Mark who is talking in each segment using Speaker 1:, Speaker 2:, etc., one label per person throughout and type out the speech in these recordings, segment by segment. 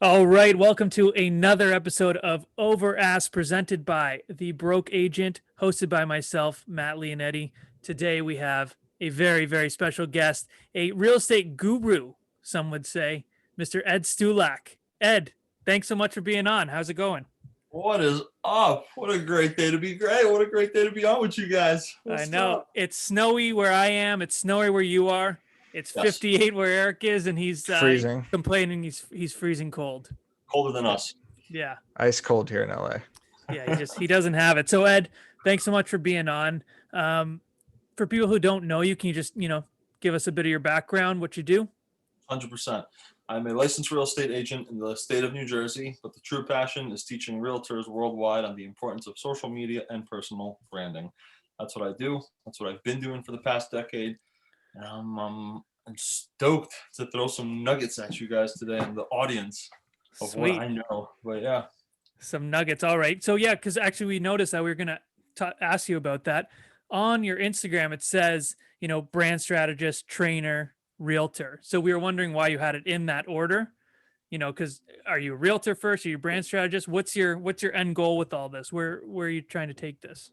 Speaker 1: All right, welcome to another episode of Over Ask presented by The Broke Agent, hosted by myself, Matt Lionetti. Today we have a very, very special guest, a real estate guru, some would say, Mr. Ed Stulak. Ed, thanks so much for being on. How's it going?
Speaker 2: What is up? What a great day to be great. What a great day to be on with you guys.
Speaker 1: I
Speaker 2: What's
Speaker 1: know
Speaker 2: up?
Speaker 1: it's snowy where I am. It's snowy where you are. It's
Speaker 2: Yes,
Speaker 1: 58 where Eric is, and he's
Speaker 3: Freezing.
Speaker 1: complaining he's freezing cold.
Speaker 2: colder than
Speaker 3: Yeah.
Speaker 2: us.
Speaker 1: Yeah.
Speaker 3: Ice cold here in LA.
Speaker 1: Yeah, he doesn't have it. So Ed, thanks so much for being on. For people who don't know you, can you just give us a bit of your background, what you do?
Speaker 2: 100%. I'm a licensed real estate agent in the state of New Jersey, but the true passion is teaching realtors worldwide on the importance of social media and personal branding. That's what I do. That's what I've been doing for the past decade. And I'm stoked to throw some nuggets at you guys today and the audience of
Speaker 1: Sweet.
Speaker 2: what I know. But yeah.
Speaker 1: Some nuggets. All right. So yeah, because actually we noticed that we were gonna ask you about that. On your Instagram, it says brand strategist, trainer, realtor. So we were wondering why you had it in that order. Because are you a realtor first? Are you a brand strategist? What's your end goal with all this? Where are you trying to take this?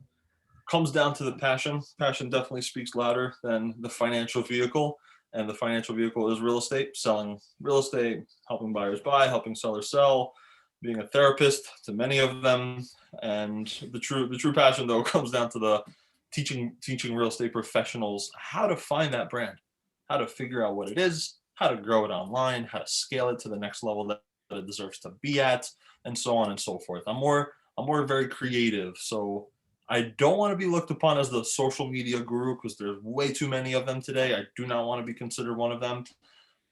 Speaker 2: Comes down to the passion. Passion definitely speaks louder than the financial vehicle. And the financial vehicle is real estate, selling real estate, helping buyers buy, helping sellers sell, being a therapist to many of them. And the true passion though comes down to the teaching real estate professionals how to find that brand, how to figure out what it is, how to grow it online, how to scale it to the next level that it deserves to be at, and so on and so forth. I'm more very creative. So I don't want to be looked upon as the social media guru because there's way too many of them today. I do not want to be considered one of them.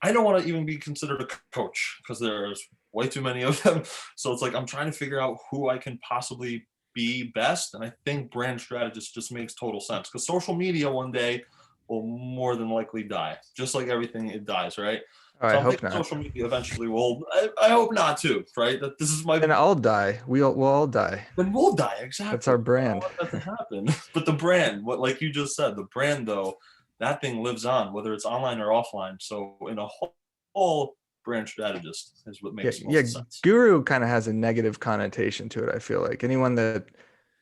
Speaker 2: I don't want to even be considered a coach because there's way too many of them. So it's like I'm trying to figure out who I can possibly be best. And I think brand strategist just makes total sense because social media one day will more than likely die. Just like everything, it dies, right?
Speaker 3: Oh,
Speaker 2: So
Speaker 3: I
Speaker 2: I'm
Speaker 3: hope
Speaker 2: thinking
Speaker 3: not.
Speaker 2: social media eventually will. I hope not too, right? That this is my.
Speaker 3: And I'll die. We'll all die.
Speaker 2: Then we'll die, exactly.
Speaker 3: That's our
Speaker 2: I don't
Speaker 3: brand.
Speaker 2: want that to happen. But the brand, what like you just said, the brand though, that thing lives on, whether it's online or offline. So in a whole brand strategist is what makes most sense.
Speaker 3: Guru kind of has a negative connotation to it. I feel like anyone that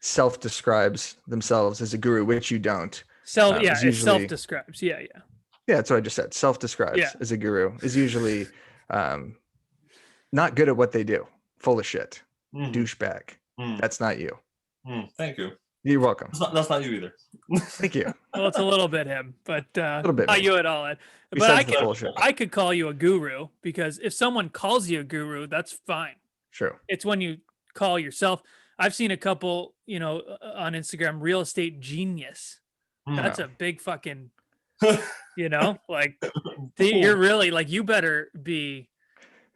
Speaker 3: self-describes themselves as a guru, which you don't.
Speaker 1: It self-describes. Yeah.
Speaker 3: Yeah, that's what I just said. Self-describes as a guru is usually not good at what they do. Full of shit. Douchebag. That's not you.
Speaker 2: Thank you.
Speaker 3: You're welcome.
Speaker 2: That's not you either.
Speaker 3: Thank you.
Speaker 1: Well, it's a little bit him, but
Speaker 3: a little bit
Speaker 1: not
Speaker 3: me.
Speaker 1: you at all. Ed. But I could call you a guru because if someone calls you a guru, that's fine.
Speaker 3: True.
Speaker 1: It's when you call yourself. I've seen a couple, on Instagram, real estate genius. That's a big fucking, like you're really like, you better be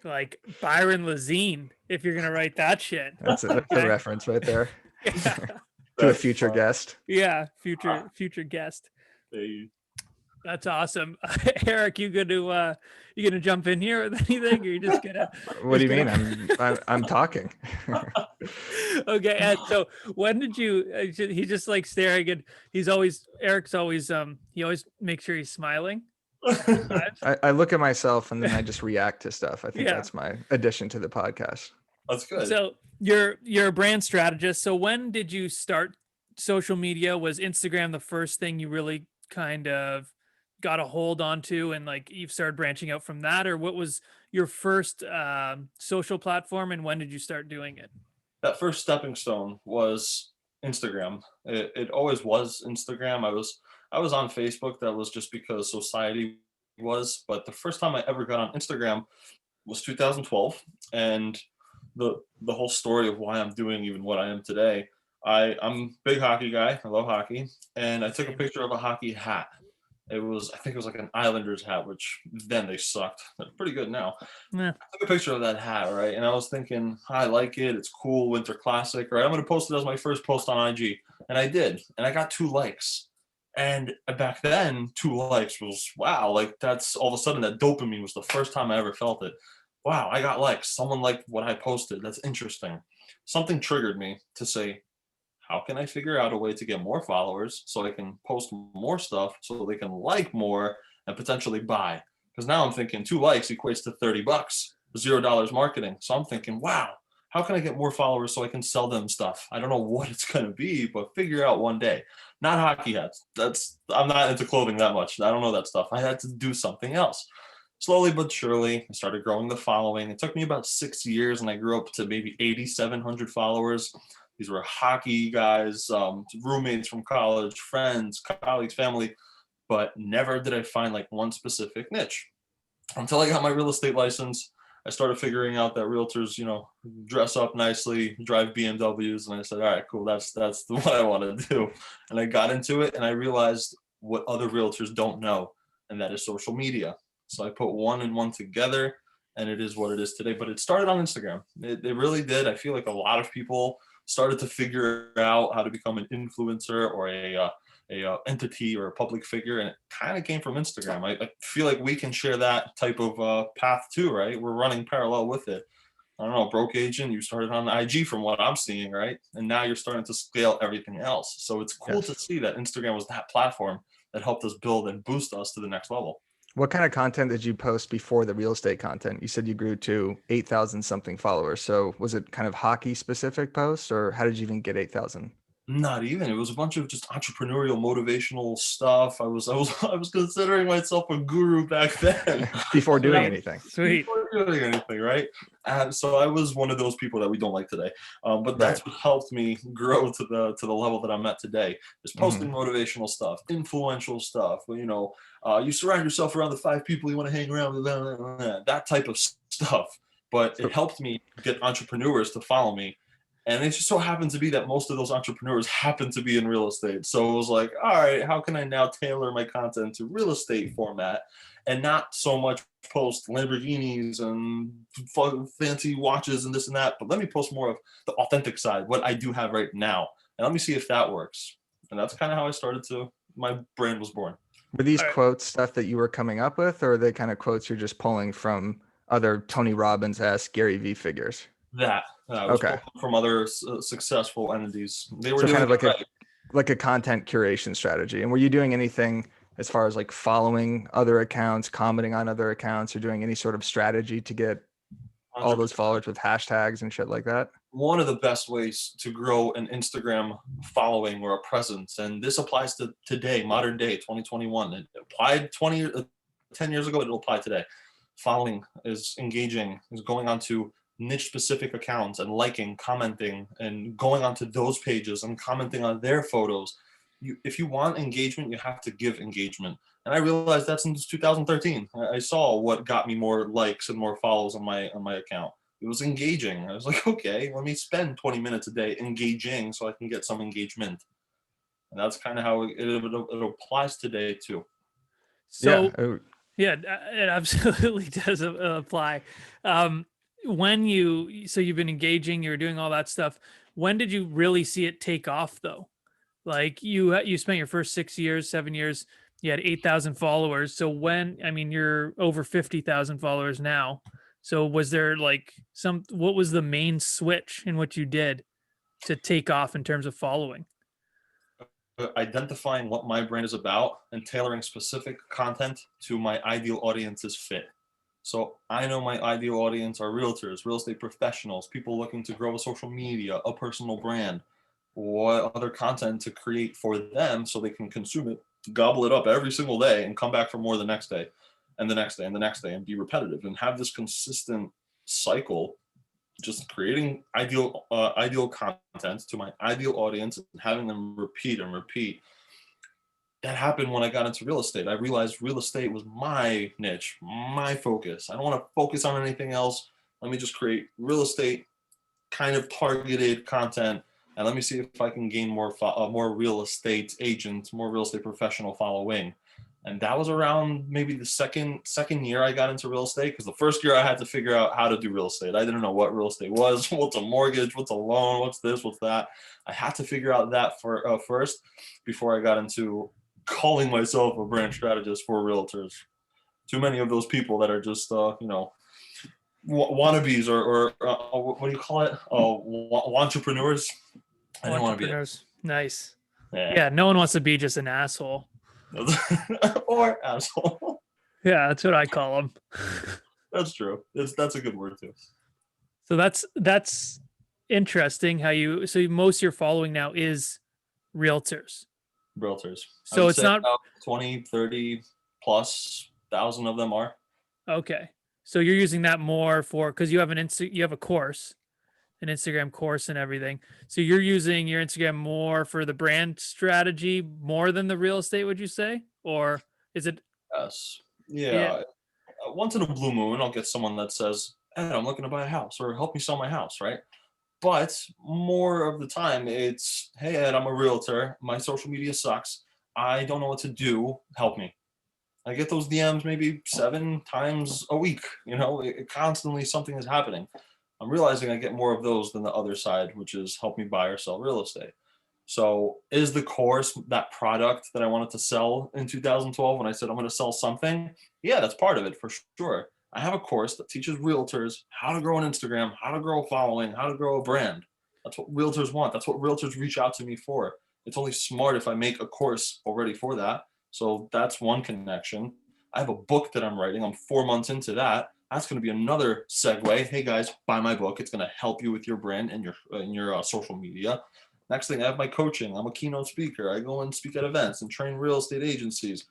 Speaker 1: like Byron Lazine if you're gonna write that shit.
Speaker 3: That's a reference right there.
Speaker 1: Yeah.
Speaker 3: To a future guest.
Speaker 1: Yeah, future guest.
Speaker 2: Hey.
Speaker 1: That's awesome. Eric, you gonna jump in here with anything, or you just gonna?
Speaker 3: What do you mean? I'm talking.
Speaker 1: Okay, and so when did you? He's just like staring, and Eric's always he always makes sure he's smiling.
Speaker 3: I look at myself and then I just react to stuff. I think that's my addition to the podcast.
Speaker 2: That's good.
Speaker 1: So you're a brand strategist. So when did you start social media? Was Instagram the first thing you really kind of got a hold onto, and like you've started branching out from that, or what was your first social platform, and when did you start doing it?
Speaker 2: That first stepping stone was Instagram. It always was Instagram. I was on Facebook. That was just because society was. But the first time I ever got on Instagram was 2012, and the whole story of why I'm doing even what I am today. I'm a big hockey guy. I love hockey, and I took a picture of a hockey hat. I think it was like an Islanders hat, which then they sucked. They're pretty good now.
Speaker 1: Yeah.
Speaker 2: I took a picture of that hat, right? And I was thinking, I like it. It's cool, winter classic, right? I'm going to post it as my first post on IG. And I did. And I got 2 likes. And back then, 2 likes was, wow, like that's all of a sudden that dopamine was the first time I ever felt it. Wow, I got likes. Someone liked what I posted. That's interesting. Something triggered me to say, how can I figure out a way to get more followers so I can post more stuff so they can like more and potentially buy? Because now I'm thinking 2 likes equates to $30. $0 marketing. So I'm thinking, wow, how can I get more followers so I can sell them stuff? I don't know what it's going to be, but figure out one day. Not hockey hats. I'm not into clothing that much. I don't know that stuff. I had to do something else. Slowly but surely, I started growing the following. It took me about 6 years, and I grew up to maybe 8,700 followers. These were hockey guys, roommates from college, friends, colleagues, family, but never did I find like one specific niche. Until I got my real estate license, I started figuring out that realtors, dress up nicely, drive BMWs, and I said, all right, cool, that's what I want to do. And I got into it, and I realized what other realtors don't know, and that is social media. So I put one and one together, and it is what it is today. But it started on Instagram. It really did. I feel like a lot of people started to figure out how to become an influencer or a entity or a public figure, and it kind of came from Instagram. I feel like we can share that type of path too, right? We're running parallel with it. I don't know, broke agent, you started on IG from what I'm seeing, right? And now you're starting to scale everything else. So it's cool to see that Instagram was that platform that helped us build and boost us to the next level.
Speaker 3: What kind of content did you post before the real estate content? You said you grew to 8,000 something followers. So was it kind of hockey specific posts, or how did you even get 8,000?
Speaker 2: Not even. It was a bunch of just entrepreneurial, motivational stuff. I was considering myself a guru back then.
Speaker 3: Before doing anything.
Speaker 1: Sweet.
Speaker 2: Before doing anything, right? So I was one of those people that we don't like today. But that's what helped me grow to the level that I'm at today. Is posting motivational stuff, influential stuff. You surround yourself around the 5 people you want to hang around with, that type of stuff. But it helped me get entrepreneurs to follow me. And it just so happened to be that most of those entrepreneurs happen to be in real estate. So it was like, all right, how can I now tailor my content to real estate format and not so much post Lamborghinis and fancy watches and this and that, but let me post more of the authentic side, what I do have right now. And let me see if that works. And that's kind of how my brand was born.
Speaker 3: Were these quotes stuff that you were coming up with, or are they kind of quotes you're just pulling from other Tony Robbins-esque Gary Vee figures?
Speaker 2: That was from other successful entities. They were
Speaker 3: so kind of
Speaker 2: like
Speaker 3: a content curation strategy. And were you doing anything as far as like following other accounts, commenting on other accounts, or doing any sort of strategy to get all those followers with hashtags and shit like that?
Speaker 2: One of the best ways to grow an Instagram following or a presence, and this applies to today, modern day, 2021. It applied 10 years ago, it'll apply today. Following is engaging, is going on to niche specific accounts and liking, commenting, and going onto those pages and commenting on their photos. If you want engagement, you have to give engagement. And I realized that since 2013. I saw what got me more likes and more follows on my account. It was engaging. I was like, okay, let me spend 20 minutes a day engaging so I can get some engagement. And that's kind of how it applies today too.
Speaker 1: So yeah, it absolutely does apply. You've been engaging, you're doing all that stuff. When did you really see it take off though? Like you spent your first 7 years, you had 8,000 followers. So you're over 50,000 followers now. So was there what was the main switch in what you did to take off in terms of following?
Speaker 2: Identifying what my brand is about and tailoring specific content to my ideal audience's fit. So I know my ideal audience are realtors, real estate professionals, people looking to grow a social media, a personal brand. What other content to create for them so they can consume it, gobble it up every single day and come back for more the next day and the next day and the next day and be repetitive and have this consistent cycle, just creating ideal content to my ideal audience and having them repeat and repeat. That happened when I got into real estate. I realized real estate was my niche, my focus. I don't want to focus on anything else. Let me just create real estate kind of targeted content, and let me see if I can gain more real estate agents, more real estate professional following. And that was around maybe the second year I got into real estate, because the first year I had to figure out how to do real estate. I didn't know what real estate was, what's a mortgage, what's a loan, what's this, what's that. I had to figure out that first before I got into calling myself a brand strategist for realtors. Too many of those people that are just wannabes or what do you call it? Entrepreneurs. I didn't want to be it.
Speaker 1: Nice. Yeah, no one wants to be just an asshole.
Speaker 2: Or asshole.
Speaker 1: Yeah, that's what I call them.
Speaker 2: That's true. That's a good word too.
Speaker 1: So that's interesting how so most of your following now is realtors.
Speaker 2: Realtors. I
Speaker 1: So
Speaker 2: would
Speaker 1: it's
Speaker 2: say
Speaker 1: not
Speaker 2: about 20, 30 plus thousand of them are.
Speaker 1: okay. So you're using that more for because you have you have a course, an Instagram course and everything. So you're using your Instagram more for the brand strategy more than the real estate, would you say? Or is it
Speaker 2: Yes.
Speaker 1: yeah,
Speaker 2: Yeah. Once in a blue moon, I'll get someone that says, Ed, I'm looking to buy a house or help me sell my house, right? But more of the time, it's, hey, Ed, I'm a realtor. My social media sucks. I don't know what to do. Help me. I get those DMs maybe 7 times a week. Constantly something is happening. I'm realizing I get more of those than the other side, which is help me buy or sell real estate. So is the course that product that I wanted to sell in 2012 when I said I'm going to sell something? Yeah, that's part of it for sure. I have a course that teaches realtors how to grow an Instagram, how to grow a following, how to grow a brand. That's what realtors want. That's what realtors reach out to me for. It's only smart if I make a course already for that. So that's one connection. I have a book that I'm writing. I'm 4 months into that. That's going to be another segue. Hey guys, buy my book. It's going to help you with your brand and your social media. Next thing, I have my coaching. I'm a keynote speaker. I go and speak at events and train real estate agencies.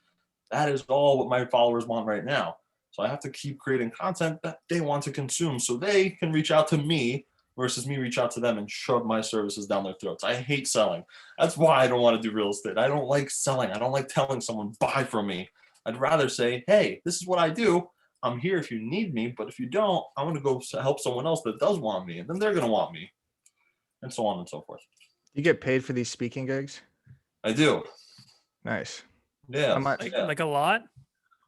Speaker 2: That is all what my followers want right now. So I have to keep creating content that they want to consume so they can reach out to me versus me reach out to them and shove my services down their throats. I hate selling. That's why I don't want to do real estate. I don't like selling. I don't like telling someone buy from me. I'd rather say, hey, this is what I do. I'm here if you need me, but if you don't, I'm going to go help someone else that does want me, and then they're going to want me, and so on and so forth.
Speaker 3: You get paid for these speaking gigs?
Speaker 2: I do.
Speaker 3: Nice.
Speaker 2: Yeah.
Speaker 3: How much?
Speaker 1: like a lot?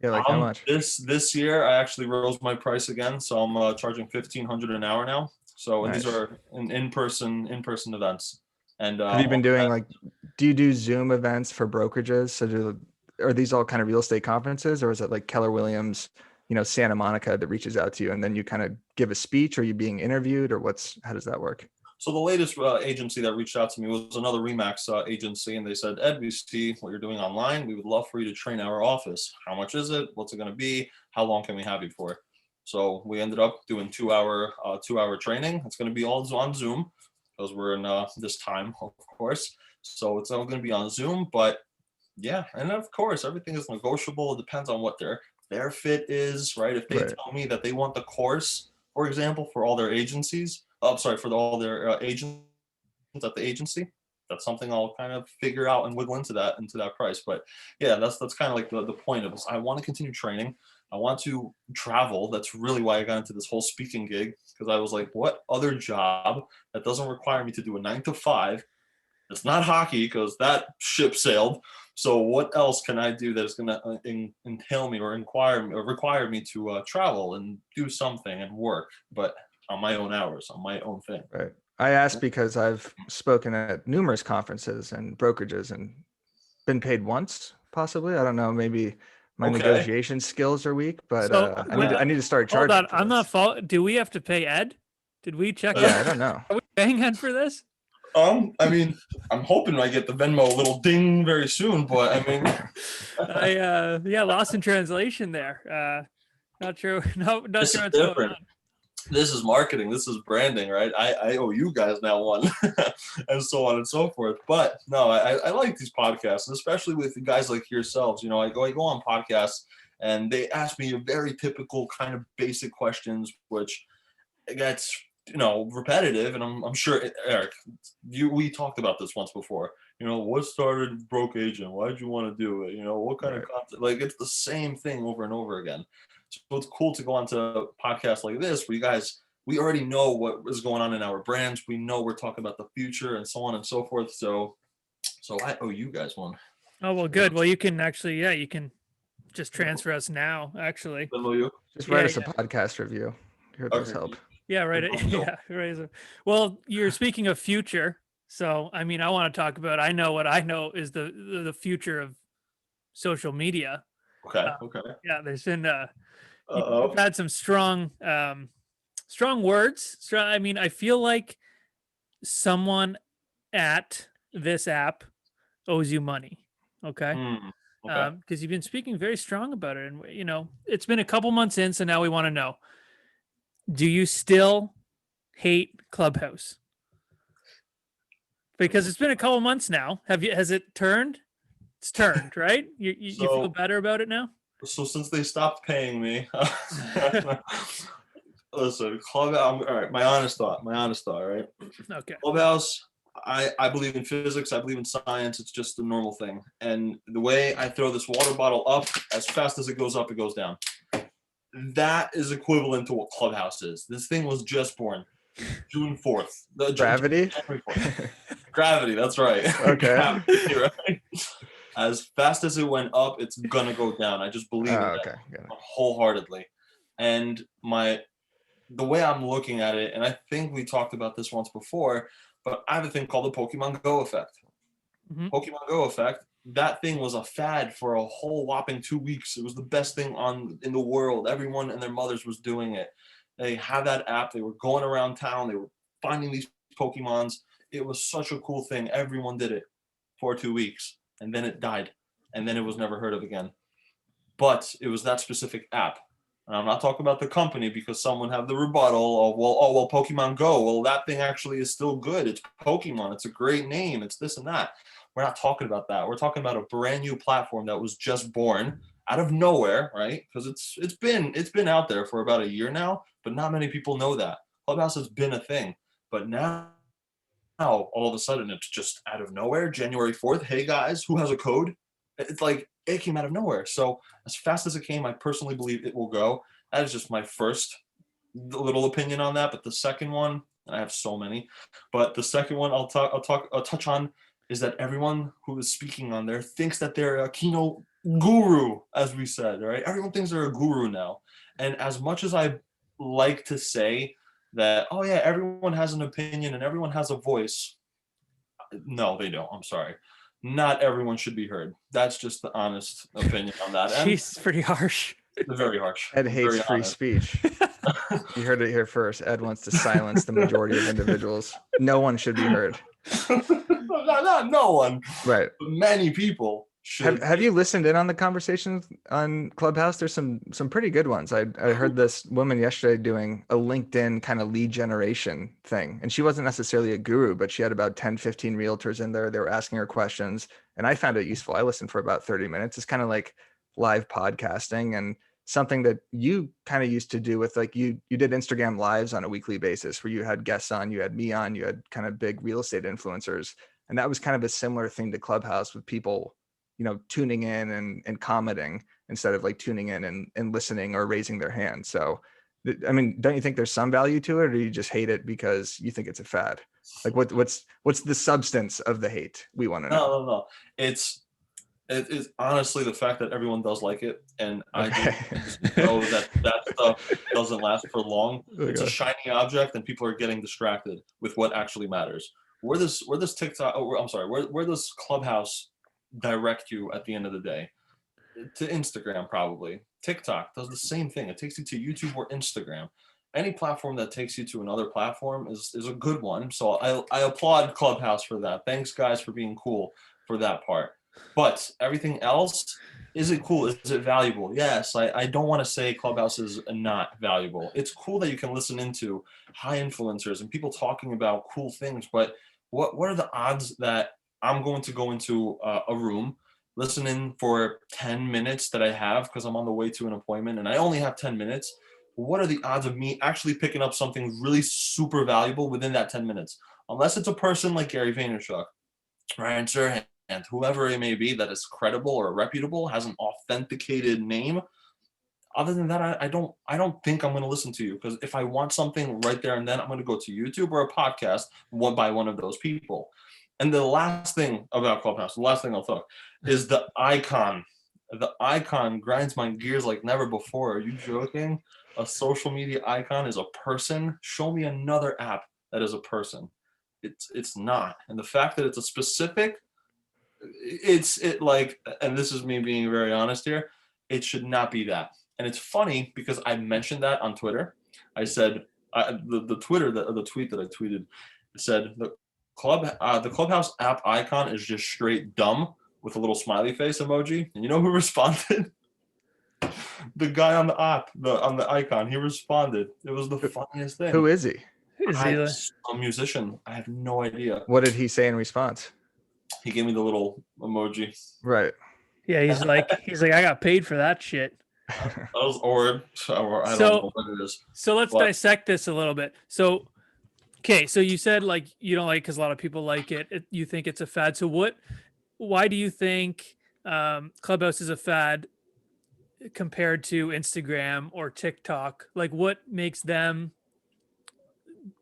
Speaker 3: Yeah, like how much?
Speaker 2: This year I actually rose my price again, so I'm charging 1,500 an hour now. So and these
Speaker 3: Nice.
Speaker 2: are in-person events. And
Speaker 3: Have you been doing like, do you do Zoom events for brokerages? So are these all kind of real estate conferences, or is it like Keller Williams, Santa Monica that reaches out to you and then you kind of give a speech, or are you being interviewed, or how does that work?
Speaker 2: So the latest agency that reached out to me was another Remax agency, and they said, Ed, we see what you're doing online. We would love for you to train our office. How much is it? What's it going to be? How long can we have you for? So we ended up doing 2 hour training. It's going to be all on Zoom because we're in this time, of course. So it's all going to be on Zoom. But yeah, and of course, everything is negotiable. It depends on what their fit is, right? If they
Speaker 3: Right.
Speaker 2: tell me that they want the course, for example, for all their agencies, I'm sorry, for all their agents at the agency, that's something I'll kind of figure out and wiggle into that price. But yeah, that's kind of like the point of this. I want to continue training. I want to travel. That's really why I got into this whole speaking gig, because I was like, what other job that doesn't require me to do a 9 to 5? It's not hockey because that ship sailed. So what else can I do that is going to entail me or require me to travel and do something and work, but on my own hours, on my own thing.
Speaker 3: Right. I asked because I've spoken at numerous conferences and brokerages and been paid once, possibly. I don't know. Maybe my
Speaker 2: Okay.
Speaker 3: negotiation skills are weak, but
Speaker 1: So
Speaker 3: I need to start
Speaker 1: hold
Speaker 3: charging.
Speaker 1: on, I'm not do we have to pay Ed? Did we check
Speaker 3: Yeah,
Speaker 1: out?
Speaker 3: I don't know.
Speaker 1: Are we paying Ed for this?
Speaker 2: I mean, I'm hoping I get the Venmo little ding very soon, but I mean,
Speaker 1: I lost in translation there. Not sure. No, not
Speaker 2: this
Speaker 1: sure
Speaker 2: is
Speaker 1: what's going
Speaker 2: different.
Speaker 1: on.
Speaker 2: This is marketing. This is branding, right? I owe you guys now one, and so on and so forth. But no, I like these podcasts, and especially with guys like yourselves. I go on podcasts, and they ask me very typical kind of basic questions, which gets repetitive. And I'm sure, Eric, we talked about this once before. What started Broke Agent? Why did you want to do it? What kind of content? Like, it's the same thing over and over again. So it's cool to go on to podcasts like this where we already know what is going on in our brands. We know we're talking about the future and so on and so forth. So I owe you guys one.
Speaker 1: Oh, well, good. Well, you can actually, you can just transfer us now, actually.
Speaker 3: Just write us a podcast review. Here, those help.
Speaker 1: Yeah, right. Yeah, right. Well, you're speaking of future. So, I mean, I want to talk about, I know what I know is the future of social media.
Speaker 2: Okay.
Speaker 1: Yeah, there's been, you've had some strong words. I mean, I feel like someone at this app owes you money. Okay.
Speaker 2: Okay.
Speaker 1: because you've been speaking very strong about it, and it's been a couple months in, so now we want to know: do you still hate Clubhouse? Because it's been a couple months now. Has it turned? It's turned, right? You feel
Speaker 2: So
Speaker 1: better about it now?
Speaker 2: so since they stopped paying me, listen, Clubhouse. All right, my honest thought. Right?
Speaker 1: Okay.
Speaker 2: Clubhouse. I believe in physics. I believe in science. It's just a normal thing. And the way I throw this water bottle up, as fast as it goes up, it goes down. That is equivalent to what Clubhouse is. This thing was just born June 4th.
Speaker 3: Gravity.
Speaker 2: January 4th. Gravity. That's right.
Speaker 3: Okay.
Speaker 2: Gravity, right? As fast as it went up, it's gonna go down. I just believe in
Speaker 3: Oh,
Speaker 2: that
Speaker 3: okay. Got it.
Speaker 2: wholeheartedly. And the way I'm looking at it, and I think we talked about this once before, but I have a thing called the Pokemon Go effect.
Speaker 1: Mhm.
Speaker 2: Pokemon Go effect. That thing was a fad for a whole whopping 2 weeks. It was the best thing in the world. Everyone and their mothers was doing it. They had that app. They were going around town. They were finding these Pokemons. It was such a cool thing. Everyone did it for 2 weeks, and then it died, and then it was never heard of again. But it was that specific app. And I'm not talking about the company because someone have the rebuttal of, well, Pokemon Go. Well, that thing actually is still good. It's Pokemon. It's a great name. It's this and that. We're not talking about that. We're talking about a brand new platform that was just born out of nowhere, right? Because it's been out there for about a year now, but not many people know that. Clubhouse has been a thing. But now all of a sudden it's just out of nowhere. January 4th. Hey guys, who has a code? It's like it came out of nowhere. So as fast as it came, I personally believe it will go. That is just my first little opinion on that. But the second one, and I have so many, but the second one I'll touch on is that everyone who is speaking on there thinks that they're a keynote guru, as we said, right? Everyone thinks they're a guru now. And as much as I like to say that, oh yeah, everyone has an opinion and everyone has a voice, no, they don't. I'm sorry. Not everyone should be heard. That's just the honest opinion on that end.
Speaker 1: She's pretty harsh.
Speaker 2: Very harsh.
Speaker 3: Ed hates
Speaker 2: Very
Speaker 3: free
Speaker 2: honest.
Speaker 3: speech. You heard it here first. Ed wants to silence the majority of individuals. No one should be heard.
Speaker 2: Not no one,
Speaker 3: Right.
Speaker 2: but many people should.
Speaker 3: Have you listened in on the conversations on Clubhouse? There's some pretty good ones. I heard this woman yesterday doing a LinkedIn kind of lead generation thing. And she wasn't necessarily a guru, but she had about 10, 15 realtors in there. They were asking her questions. And I found it useful. I listened for about 30 minutes. It's kind of like live podcasting and something that you kind of used to do with, like, you did Instagram lives on a weekly basis where you had guests on, you had me on, you had kind of big real estate influencers. And that was kind of a similar thing to Clubhouse with people, tuning in and commenting instead of like tuning in and listening or raising their hand. So, I mean, don't you think there's some value to it, or do you just hate it because you think it's a fad? Like what's the substance of the hate? We want to know.
Speaker 2: No. It is honestly the fact that everyone does like it, and
Speaker 3: Okay.
Speaker 2: I just know that stuff doesn't last for long. It's a
Speaker 3: Okay.
Speaker 2: shiny object, and people are getting distracted with what actually matters. Where this TikTok, I'm sorry, where does Clubhouse direct you at the end of the day? To Instagram, probably. TikTok does the same thing. It takes you to YouTube or Instagram. Any platform that takes you to another platform is a good one. So I applaud Clubhouse for that. Thanks, guys, for being cool for that part. But everything else, is it cool? Is it valuable? Yes. I don't want to say Clubhouse is not valuable. It's cool that you can listen into high influencers and people talking about cool things. But what are the odds that I'm going to go into a room, listen in for 10 minutes that I have because I'm on the way to an appointment and I only have 10 minutes? What are the odds of me actually picking up something really super valuable within that 10 minutes? Unless it's a person like Gary Vaynerchuk, Ryan Serhant, whoever it may be that is credible or reputable, has an authenticated name. Other than that, I don't think I'm going to listen to you, because if I want something right there and then, I'm going to go to YouTube or a podcast by one of those people. And the last thing about Clubhouse, the last thing I'll talk, is the icon. The icon grinds my gears like never before. Are you joking? A social media icon is a person? Show me another app that is a person. It's not. And the fact that it's a specific, and this is me being very honest here, it should not be that. And it's funny because I mentioned that on Twitter. I said the tweet that I tweeted said the Clubhouse app icon is just straight dumb. with a little smiley face emoji. And you know who responded? The guy on the app, on the icon, he responded. It was the funniest thing.
Speaker 3: Who is he?
Speaker 1: Is he like,
Speaker 2: A musician. I have no idea.
Speaker 3: What did he say in response?
Speaker 2: He gave me the little emoji.
Speaker 3: Right.
Speaker 1: yeah, he's like, I got paid for that shit.
Speaker 2: That was or I don't
Speaker 1: So-
Speaker 2: know what it is.
Speaker 1: So let's
Speaker 2: What?
Speaker 1: dissect this a little bit. So, okay, so you said like you don't like because a lot of people like it. You think it's a fad. So why do you think Clubhouse is a fad compared to Instagram or TikTok? Like what makes them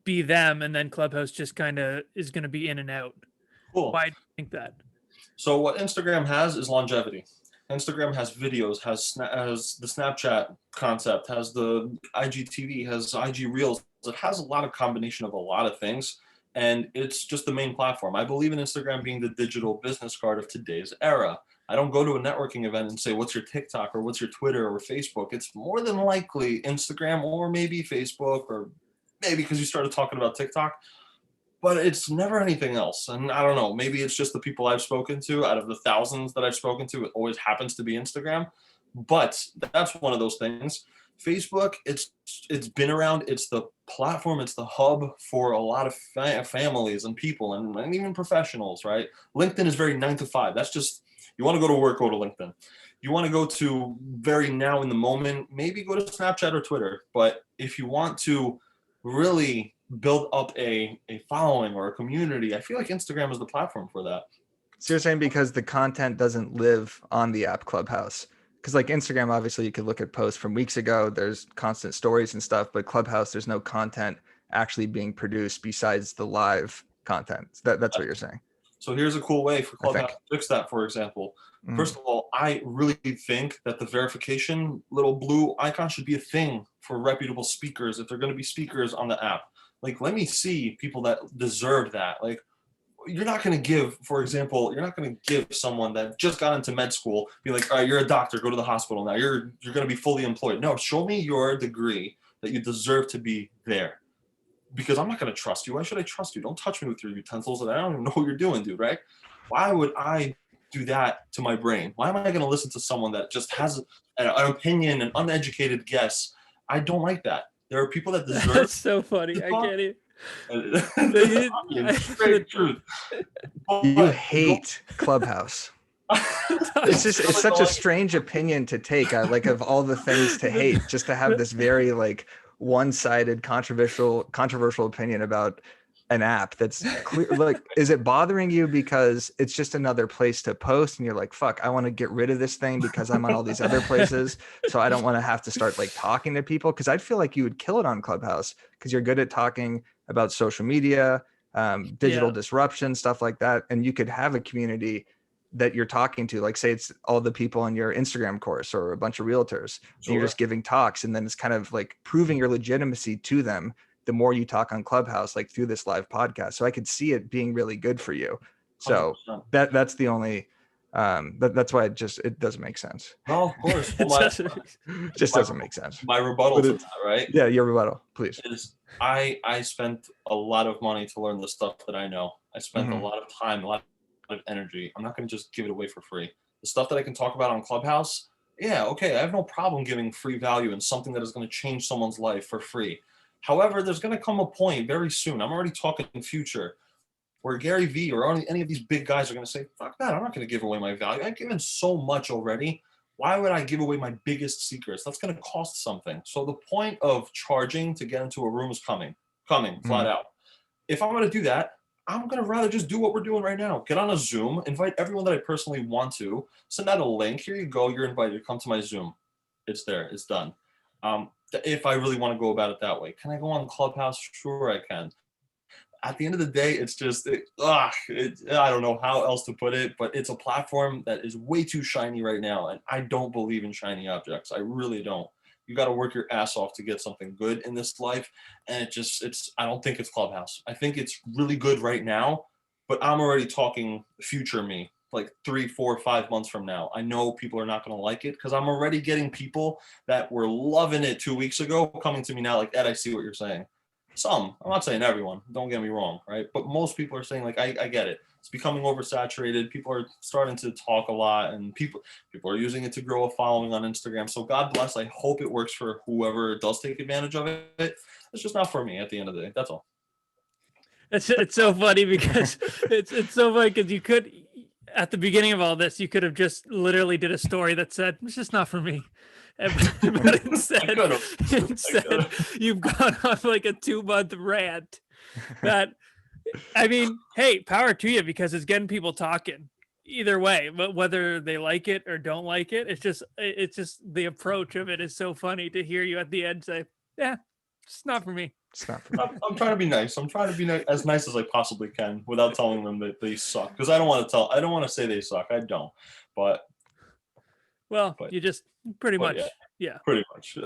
Speaker 1: be them and then Clubhouse just kind of is going to be in and out?
Speaker 2: Cool.
Speaker 1: Why do you think that?
Speaker 2: So what Instagram has is longevity. Instagram has videos, has the Snapchat concept, has the IGTV, has IG Reels. It has a lot of combination of a lot of things, and it's just the main platform. I believe in Instagram being the digital business card of today's era. I don't go to a networking event and say, what's your TikTok or what's your Twitter or Facebook? It's more than likely Instagram or maybe Facebook or maybe because you started talking about TikTok. But it's never anything else. And I don't know, maybe it's just the people I've spoken to out of the thousands that I've spoken to, it always happens to be Instagram. But that's one of those things. Facebook, it's been around. It's the platform. It's the hub for a lot of families and people and even professionals, right? LinkedIn is very 9 to 5. That's just, you want to go to work, go to LinkedIn. You want to go to very now in the moment, maybe go to Snapchat or Twitter. But if you want to really build up a following or a community, I feel like Instagram is the platform for that.
Speaker 3: So you're saying because the content doesn't live on the app Clubhouse? Because like Instagram, obviously you could look at posts from weeks ago, there's constant stories and stuff, but Clubhouse, there's no content actually being produced besides the live content. That's what you're saying.
Speaker 2: So here's a cool way for Clubhouse to fix that, for example. First of all, I really think that the verification little blue icon should be a thing for reputable speakers if they're going to be speakers on the app. Like, let me see people that deserve that. Like, you're not going to give, for example, you're not going to give someone that just got into med school, be like, all right, you're a doctor, go to the hospital now. You're going to be fully employed. No, show me your degree that you deserve to be there. Because I'm not going to trust you. Why should I trust you? Don't touch me with your utensils. I don't even know what you're doing, dude, right? Why would I do that to my brain? Why am I going to listen to someone that just has an opinion, an uneducated guess? I don't like that. There are people that deserve.
Speaker 1: That's so funny. I get it.
Speaker 2: Straight truth.
Speaker 3: You hate Clubhouse. It's such a strange opinion to take. Like of all the things to hate, just to have this very like one-sided controversial opinion about an app that's clear. Like, is it bothering you because it's just another place to post and you're like, fuck, I want to get rid of this thing because I'm on all these other places, so I don't want to have to start like talking to people? Because I'd feel like you would kill it on Clubhouse because you're good at talking about social media, digital disruption, stuff like that, and you could have a community that you're talking to, like say it's all the people on your Instagram course or a bunch of realtors.
Speaker 2: Sure.
Speaker 3: You're just giving talks, and then it's kind of like proving your legitimacy to them the more you talk on Clubhouse, like through this live podcast. So I could see it being really good for you. So
Speaker 2: 100%.
Speaker 3: that's the only that's why it doesn't make sense.
Speaker 2: No, of course.
Speaker 3: Just doesn't make sense.
Speaker 2: My rebuttal to that, right?
Speaker 3: Yeah, your rebuttal, please.
Speaker 2: Is I spent a lot of money to learn the stuff that I know. I spent a lot of time, a lot of energy. I'm not going to just give it away for free. The stuff that I can talk about on Clubhouse, yeah, okay, I have no problem giving free value and something that is going to change someone's life for free. However, there's going to come a point very soon, I'm already talking future, where Gary Vee or any of these big guys are going to say, fuck that, I'm not going to give away my value. I've given so much already. Why would I give away my biggest secrets? That's going to cost something. So the point of charging to get into a room is coming flat out. If I'm going to do that, I'm going to rather just do what we're doing right now. Get on a Zoom, invite everyone that I personally want to, send out a link. Here you go. You're invited. Come to my Zoom. It's there. It's done. If I really want to go about it that way. Can I go on Clubhouse? Sure, I can. At the end of the day, it's just, I don't know how else to put it, but it's a platform that is way too shiny right now. And I don't believe in shiny objects. I really don't. You got to work your ass off to get something good in this life. And I don't think it's Clubhouse. I think it's really good right now, but I'm already talking future me, like 3, 4, 5 months from now. I know people are not going to like it because I'm already getting people that were loving it 2 weeks ago coming to me now like, Ed, I see what you're saying. Some, I'm not saying everyone, don't get me wrong, right? But most people are saying like, I get it. It's becoming oversaturated. People are starting to talk a lot, and people are using it to grow a following on Instagram. So God bless. I hope it works for whoever does take advantage of it. It's just not for me at the end of the day. That's all.
Speaker 1: It's so funny because it's so funny because you could, at the beginning of all this, you could have just literally did a story that said it's just not for me. But instead you've gone on like a 2-month rant that, I mean, hey, power to you, because it's getting people talking either way, but whether they like it or don't like it, it's just the approach of it is so funny to hear you at the end say, yeah, it's not for me.
Speaker 3: It's not for me.
Speaker 2: I'm trying to be nice. I'm trying to be as nice as I possibly can without telling them that they suck. Because I don't want to say they suck. I don't. But
Speaker 1: you just pretty much, yeah.
Speaker 2: Pretty much.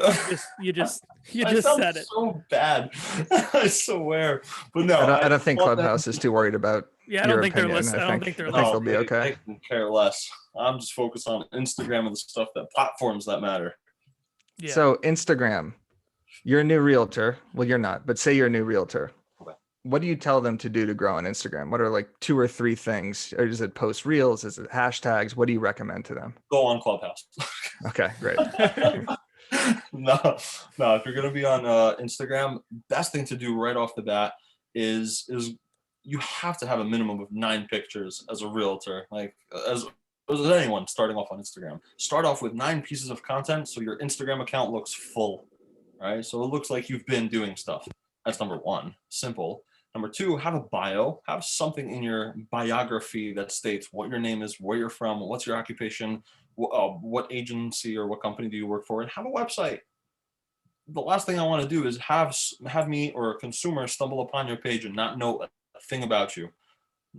Speaker 1: You just
Speaker 2: I sound
Speaker 1: said it.
Speaker 2: so bad. I swear. But no,
Speaker 3: I don't think Clubhouse is too worried about.
Speaker 1: Yeah, I don't think they're
Speaker 3: opinion.
Speaker 1: listening. I don't think they're
Speaker 3: I think
Speaker 1: listening.
Speaker 3: they'll be okay.
Speaker 2: I can care less. I'm just focused on Instagram and the stuff platforms that matter.
Speaker 1: Yeah.
Speaker 3: So Instagram, you're a new realtor. Well, you're not, but say you're a new realtor.
Speaker 2: Okay.
Speaker 3: What do you tell them to do to grow on Instagram? What are like 2 or 3 things? Or is it post reels? Is it hashtags? What do you recommend to them?
Speaker 2: Go on Clubhouse.
Speaker 3: Okay, great.
Speaker 2: no. If you're gonna be on Instagram, best thing to do right off the bat is you have to have a minimum of 9 pictures as a realtor. Like as anyone starting off on Instagram, start off with 9 pieces of content so your Instagram account looks full. Right? So it looks like you've been doing stuff. That's number 1. Simple. Number 2, have a bio. Have something in your biography that states what your name is, where you're from, what's your occupation, what agency or what company do you work for, and have a website. The last thing I want to do is have me or a consumer stumble upon your page and not know a thing about you.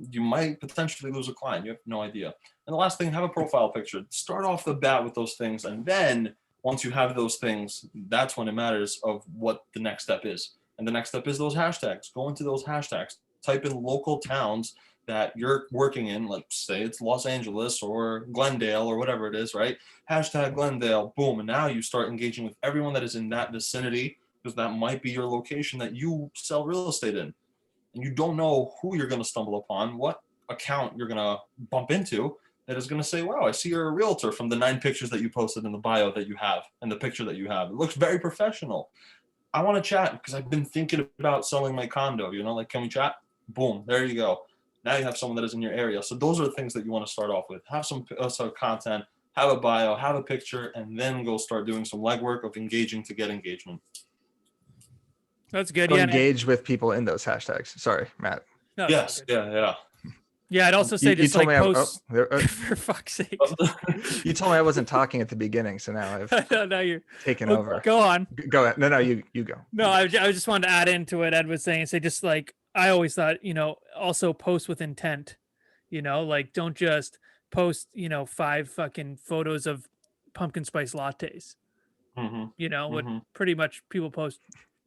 Speaker 2: You might potentially lose a client. You have no idea. And the last thing, have a profile picture. Start off the bat with those things, and then once you have those things, that's when it matters of what the next step is. And the next step is those hashtags. Go into those hashtags. Type in local towns that you're working in, like say it's Los Angeles or Glendale or whatever it is, right? Hashtag Glendale, boom. And now you start engaging with everyone that is in that vicinity, because that might be your location that you sell real estate in. And you don't know who you're going to stumble upon, what account you're going to bump into that is going to say, wow, I see you're a realtor from the 9 pictures that you posted in the bio that you have and the picture that you have. It looks very professional. I want to chat because I've been thinking about selling my condo, like, can we chat? Boom, there you go. Now you have someone that is in your area. So those are the things that you want to start off with. Have some content, have a bio, have a picture, and then go start doing some legwork of engaging to get engagement.
Speaker 1: That's good.
Speaker 3: So
Speaker 1: yeah.
Speaker 3: engage with people in those hashtags. Sorry, Matt.
Speaker 1: No,
Speaker 2: yes. Yeah.
Speaker 1: Yeah, I'd also say just like post for fuck's sake.
Speaker 3: You told me I wasn't talking at the beginning, so now I've
Speaker 1: no, you're
Speaker 3: taken over.
Speaker 1: Go on.
Speaker 3: Go ahead. No, you go.
Speaker 1: No, I just wanted to add into what Ed was saying. Say just like I always thought, also post with intent. Like don't just post, 5 fucking photos of pumpkin spice lattes.
Speaker 2: Mm-hmm.
Speaker 1: What pretty much people post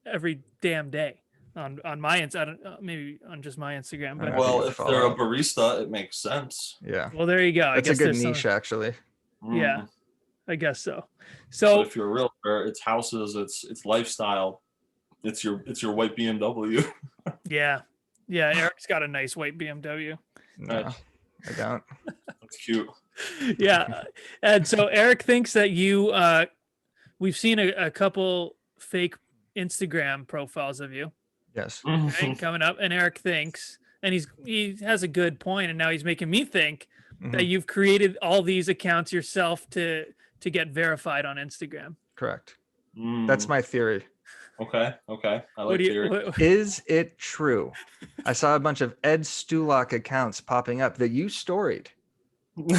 Speaker 1: every damn day. On my maybe on just my Instagram, but
Speaker 2: well, if they're a barista, it makes sense.
Speaker 3: Yeah.
Speaker 1: Well, there you go.
Speaker 3: That's a good niche, actually.
Speaker 1: Yeah, I guess so. So
Speaker 2: if you're a realtor, it's houses, it's lifestyle, it's your white BMW.
Speaker 1: yeah, Eric's got a nice white BMW.
Speaker 3: No, I don't.
Speaker 2: That's cute.
Speaker 1: Yeah, and so Eric thinks that we've seen a couple fake Instagram profiles of you.
Speaker 3: Yes.
Speaker 1: Right, coming up, and Eric thinks, and he has a good point, and now he's making me think that you've created all these accounts yourself to get verified on Instagram.
Speaker 3: Correct. That's my theory.
Speaker 2: Okay. I like theory.
Speaker 3: Is it true? I saw a bunch of Ed Stulak accounts popping up that you storied, and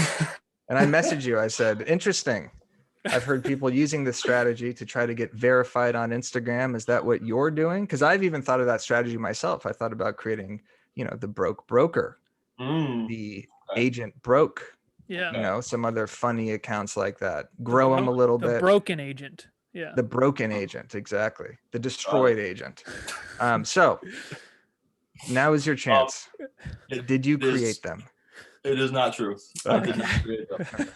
Speaker 3: I messaged you. I said, "Interesting. I've heard people using this strategy to try to get verified on Instagram. Is that what you're doing?" Because I've even thought of that strategy myself. I thought about creating, the broke broker, the agent broke, some other funny accounts like that. Grow them a little bit.
Speaker 1: The broken agent. Yeah.
Speaker 3: The broken agent. Exactly. The destroyed agent. So now is your chance. Did you create them?
Speaker 2: It is not true. I did not create them.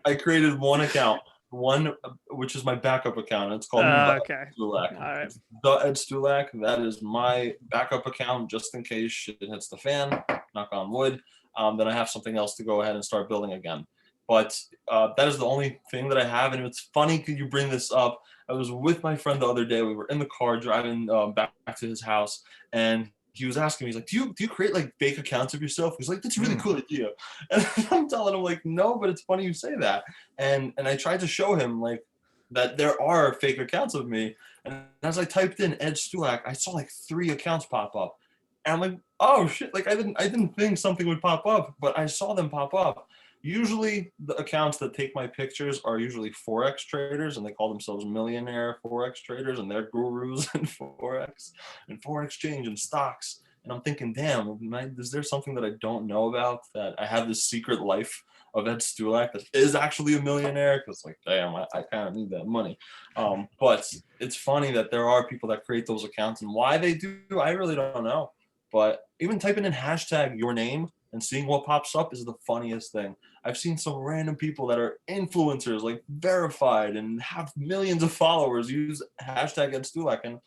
Speaker 2: I created one account one, which is my backup account. It's called the Ed
Speaker 1: Okay.
Speaker 2: Stulak.
Speaker 1: All right.
Speaker 2: It's the Ed Stulak. That is my backup account, just in case shit hits the fan. Knock on wood. Then I have something else to go ahead and start building again. But that is the only thing that I have. And it's funny because you bring this up. I was with my friend the other day. We were in the car driving back to his house, and he was asking me, he's like, do you create like fake accounts of yourself? He's like, that's a really cool idea. And I'm telling him like, no, but it's funny you say that. And I tried to show him like that there are fake accounts of me. And as I typed in Ed Stulak, I saw like 3 accounts pop up. And I'm like, oh shit, like I didn't think something would pop up, but I saw them pop up. Usually the accounts that take my pictures are usually Forex traders, and they call themselves millionaire Forex traders, and they're gurus in Forex and foreign exchange and stocks. And I'm thinking, damn, is there something that I don't know about, that I have this secret life of Ed Stulak that is actually a millionaire? Because like, damn, I kind of need that money. But it's funny that there are people that create those accounts, and why they do, I really don't know. But even typing in hashtag your name and seeing what pops up is the funniest thing. I've seen some random people that are influencers, like verified and have millions of followers, use hashtag Ed Stulak, and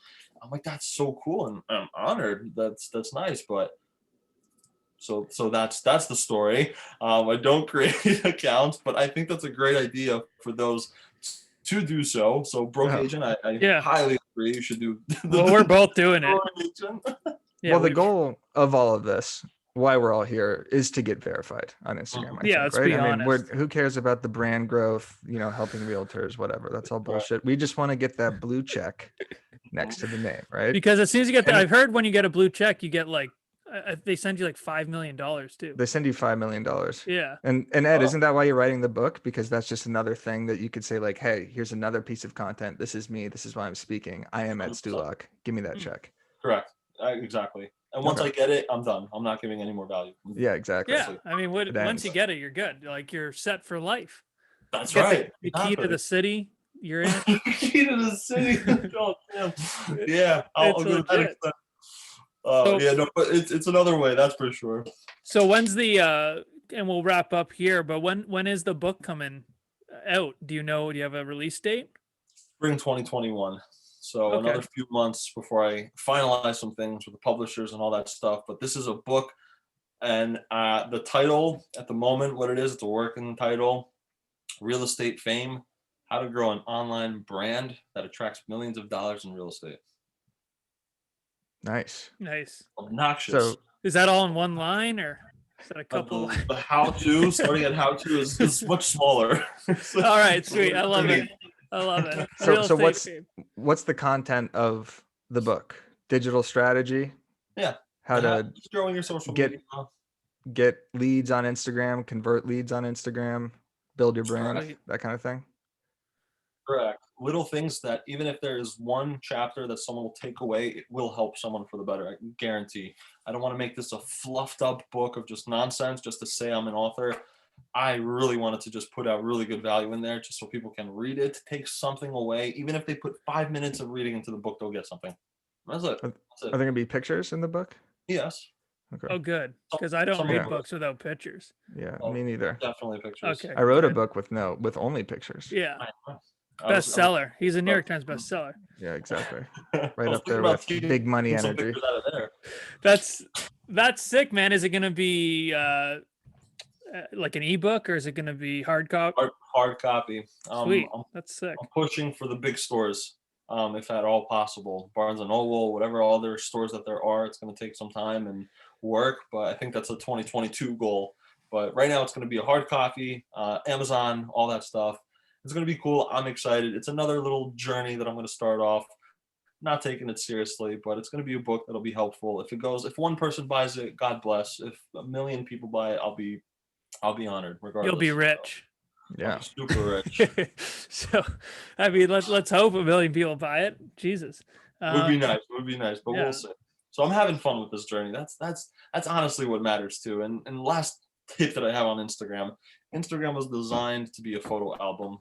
Speaker 2: I'm like, that's so cool, and I'm honored. That's nice. But so that's the story. I don't create accounts, but I think that's a great idea for those to do so. So broke agent, I
Speaker 1: Yeah.
Speaker 2: highly agree. You should do.
Speaker 1: Well, we're both doing it.
Speaker 2: Agent.
Speaker 1: Yeah,
Speaker 3: Well, the goal of all of this, why we're all here, is to get verified on Instagram. I
Speaker 1: Yeah,
Speaker 3: think,
Speaker 1: let's
Speaker 3: right?
Speaker 1: be
Speaker 3: I mean,
Speaker 1: honest.
Speaker 3: who cares about the brand growth, helping realtors, whatever. That's all bullshit. We just want to get that blue check next to the name, right?
Speaker 1: Because as soon as you get that,
Speaker 3: And
Speaker 1: I've heard when you get a blue check, you get like, they send you like $5 million too.
Speaker 3: they send you $5 million.
Speaker 1: Yeah.
Speaker 3: And Ed, isn't that why you're writing the book? Because that's just another thing that you could say, like, hey, here's another piece of content. This is me. This is why I'm speaking. I am Ed Stulak. Give me that check.
Speaker 2: Correct. Exactly. And once I get it, I'm done. I'm not giving any more value.
Speaker 3: Yeah, exactly.
Speaker 1: Yeah. I mean, once you
Speaker 3: ends.
Speaker 1: get it, you're good. Like you're set for life.
Speaker 2: That's
Speaker 1: You get
Speaker 2: right.
Speaker 1: The key to the city. You're in.
Speaker 2: Key to the city. Oh, yeah. I'll
Speaker 1: It's
Speaker 2: go to that
Speaker 1: legit.
Speaker 2: extent.
Speaker 1: So-
Speaker 2: Yeah, no, but it's another way, that's for sure.
Speaker 1: So when's the and we'll wrap up here, but when is the book coming out? Do you know? Do you have a release date?
Speaker 2: Spring 2021. So
Speaker 1: Okay.
Speaker 2: another few months before I finalize some things with the publishers and all that stuff. But this is a book, and the title at the moment, what it is, it's a working title: Real Estate Fame: How to Grow an Online Brand That Attracts Millions of Dollars in Real Estate.
Speaker 3: Nice.
Speaker 1: Nice.
Speaker 2: Obnoxious.
Speaker 3: So
Speaker 1: Is that all in one line, or is that a couple?
Speaker 2: The how-to, starting at how-to, is much smaller.
Speaker 1: All right, sweet. I love it. I love it. Real
Speaker 3: so
Speaker 1: estate fame.
Speaker 3: what's the content of the book? Digital strategy?
Speaker 2: Yeah.
Speaker 3: How to
Speaker 2: just growing your social
Speaker 3: get-
Speaker 2: media.
Speaker 3: get leads on Instagram, convert leads on Instagram, build your brand,
Speaker 1: Right.
Speaker 3: that kind of thing.
Speaker 2: Correct. Little things that even if there is one chapter that someone will take away, it will help someone for the better. I guarantee. I don't want to make this a fluffed up book of just nonsense just to say I'm an author. I really wanted to just put out really good value in there just so people can read it, take something away. Even if they put 5 minutes of reading into the book, they'll get something. That's it.
Speaker 3: Are there going to be pictures in the book?
Speaker 2: Yes.
Speaker 3: Okay.
Speaker 1: Oh, good. Because I don't
Speaker 2: Some
Speaker 1: read
Speaker 2: of it.
Speaker 1: books without pictures.
Speaker 3: Yeah,
Speaker 2: Oh,
Speaker 3: me neither.
Speaker 2: Definitely pictures.
Speaker 1: Okay.
Speaker 3: I wrote a
Speaker 1: good.
Speaker 3: book with only pictures.
Speaker 1: Yeah.
Speaker 2: I was-
Speaker 1: Bestseller. He's a New York Times bestseller.
Speaker 3: Yeah, exactly.
Speaker 2: I
Speaker 3: Right
Speaker 2: was
Speaker 3: up there
Speaker 2: thinking about
Speaker 3: with
Speaker 2: taking
Speaker 3: big money
Speaker 2: some
Speaker 3: energy.
Speaker 2: pictures out of there.
Speaker 1: That's sick, man. Is it going to be like an ebook, or is it going to be hard copy?
Speaker 2: Hard copy.
Speaker 1: Sweet.
Speaker 2: I'm
Speaker 1: That's sick.
Speaker 2: pushing for the big stores, if at all possible. Barnes and Noble, whatever other stores that there are. It's going to take some time and work, but I think that's a 2022 goal. But right now, it's going to be a hard copy, Amazon, all that stuff. It's going to be cool. I'm excited. It's another little journey that I'm going to start off. Not taking it seriously, but it's going to be a book that'll be helpful. If one person buys it, God bless. If a million people buy it, I'll be honored. Regardless,
Speaker 1: You'll be rich.
Speaker 2: I'll
Speaker 3: Yeah.
Speaker 2: be super rich.
Speaker 1: So, I mean, let's hope a million people buy it. Jesus.
Speaker 2: Would be nice. Would be nice, but
Speaker 1: yeah.
Speaker 2: we'll see. So I'm having fun with this journey. That's honestly what matters too. And last tip that I have on Instagram. Instagram was designed to be a photo album.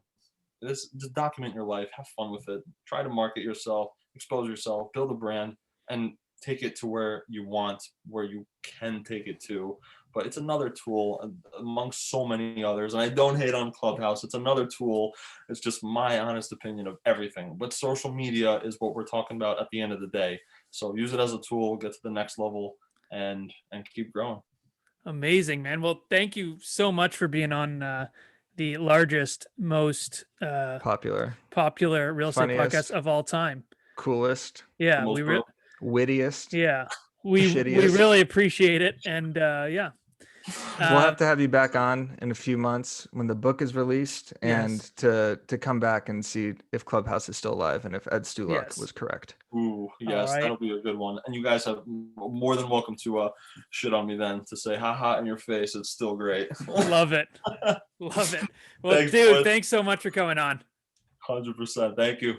Speaker 2: Just document your life, have fun with it, try to market yourself, expose yourself, build a brand, and take it to where you want, where you can take it to. But it's another tool amongst so many others. And I don't hate on Clubhouse. It's another tool. It's just my honest opinion of everything. But social media is what we're talking about at the end of the day. So use it as a tool, get to the next level, and keep growing.
Speaker 1: Amazing, man. Well, thank you so much for being on the largest, most
Speaker 3: Popular,
Speaker 1: real estate
Speaker 3: funniest,
Speaker 1: podcast of all time.
Speaker 3: coolest,
Speaker 1: Yeah,
Speaker 2: most
Speaker 3: wittiest,
Speaker 1: we
Speaker 3: shittiest.
Speaker 1: really appreciate it, and yeah,
Speaker 3: We'll have to have you back on in a few months when the book is released, and
Speaker 1: Yes.
Speaker 3: to come back and see if Clubhouse is still alive and if Ed Stulak
Speaker 1: Yes.
Speaker 3: was correct.
Speaker 2: Ooh, yes,
Speaker 1: right.
Speaker 2: that'll be a good one. And you guys have more than welcome to shit on me then, to say haha in your face. It's still great.
Speaker 1: Love it. Love it. Well,
Speaker 2: Thanks,
Speaker 1: dude,
Speaker 2: boys.
Speaker 1: thanks so much for coming on.
Speaker 2: 100%. Thank you.